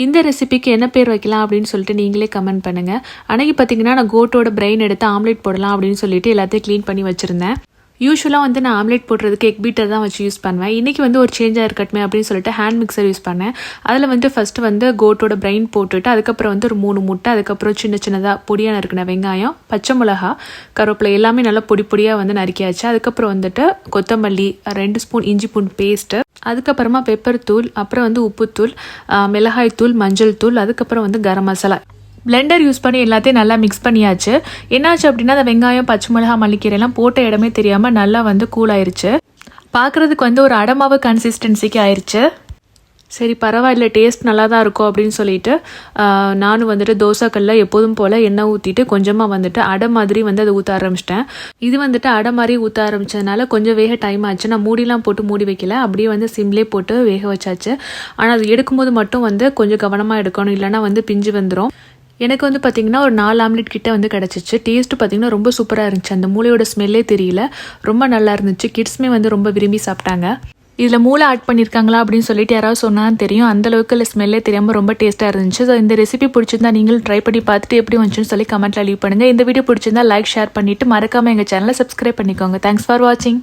இந்த ரெசிபிக்கு என்ன பேர் வைக்கலாம் அப்படின்னு சொல்லிட்டு நீங்களே கமெண்ட் பண்ணுங்கள். அன்றைக்கி பார்த்தீங்கன்னா நான் கோட்டோட பிரெயின் எடுத்து ஆம்லேட் போடலாம் அப்படின்னு சொல்லிட்டு எல்லாத்தையும் க்ளீன் பண்ணி வச்சுருந்தேன். யூஸ்வலாக வந்து நான் ஆம்லேட் போடுறதுக்கு எக் பீட்டர் தான் வச்சு யூஸ் பண்ணுவேன். இன்றைக்கி வந்து ஒரு சேஞ்சாக இருக்கட்டுமே அப்படின்னு சொல்லிட்டு ஹேண்ட் மிக்சர் யூஸ் பண்ணேன். அதில் வந்து ஃபஸ்ட்டு வந்து கோட்டோட பிரெயின் போட்டுட்டு அதுக்கப்புறம் வந்து ஒரு 3 முட்டை, அதுக்கப்புறம் சின்ன சின்னதாக பொடியாக நறுக்கின வெங்காயம், பச்சை மிளகா, கருவேப்பிலை எல்லாமே நல்லா பொடி பொடியாக வந்து நறுக்கியாச்சு. அதுக்கப்புறம் வந்துட்டு கொத்தமல்லி, 2 ஸ்பூன் இஞ்சி பூண்டு பேஸ்ட்டு, அதுக்கப்புறமா பெப்பர் தூள், அப்புறம் வந்து உப்புத்தூள், மிளகாய் தூள், மஞ்சள் தூள், அதுக்கப்புறம் வந்து கரம் மசாலா. பிளெண்டர் யூஸ் பண்ணி எல்லாத்தையும் நல்லா மிக்ஸ் பண்ணியாச்சு. என்னாச்சு அப்படின்னா அந்த வெங்காயம், பச்சை மிளகா, மல்லிக்கீரைலாம் போட்ட இடமே தெரியாமல் நல்லா வந்து கூல் ஆயிடுச்சு. பார்க்குறதுக்கு வந்து ஒரு அடமாவு கன்சிஸ்டன்சிக்கு ஆயிடுச்சு. சரி பரவாயில்ல, டேஸ்ட் நல்லா தான் இருக்கும் அப்படின்னு சொல்லிட்டு நானும் வந்துட்டு தோசைக்கல்ல எப்போதும் போல் எண்ணெய் ஊற்றிட்டு கொஞ்சமாக வந்துட்டு அடை மாதிரி வந்து அதை ஊற்ற ஆரம்பிச்சிட்டேன். இது வந்துட்டு அடை மாதிரி ஊற்ற ஆரம்பித்ததுனால கொஞ்சம் வேக டைம் ஆச்சு. நான் மூடிலாம் போட்டு மூடி வைக்கல, அப்படியே வந்து சிம்லே போட்டு வேக வச்சாச்சு. ஆனால் அது எடுக்கும்போது மட்டும் வந்து கொஞ்சம் கவனமாக எடுக்கணும், இல்லைனா வந்து பிஞ்சு வந்துடும். எனக்கு வந்து பார்த்திங்கன்னா ஒரு 4 ஆம்லேட் கிட்ட வந்து கிடச்சிச்சு. டேஸ்ட்டு பார்த்திங்கன்னா ரொம்ப சூப்பராக இருந்துச்சு. அந்த மூளையோட ஸ்மெல்லே தெரியல, ரொம்ப நல்லா இருந்துச்சு. கிட்ஸுமே வந்து ரொம்ப விரும்பி சாப்பிட்டாங்க. இதில் மூளை ஆட் பண்ணியிருக்காங்களா அப்படின்னு சொல்லிட்டு யாராவது சொன்னான்னு தெரியும். அந்தளவுக்கு இல்லை, ஸ்மெல்லே தெரியாமல் ரொம்ப டேஸ்ட்டாக இருந்துச்சு. ஸோ இந்த ரெசிபி பிடிச்சிருந்தா நீங்களும் ட்ரை பண்ணி பார்த்துட்டு எப்படி வந்துச்சுன்னு சொல்லி கமெண்ட்டில் லீவ் பண்ணுங்கள். இந்த வீடியோ பிடிச்சிருந்தா லைக், ஷேர் பண்ணிவிட்டு மறக்காமல் எங்கள் சேனலை சப்ஸ்கிரைப் பண்ணிக்கோங்க. தேங்க்ஸ் ஃபார் வாட்சிங்.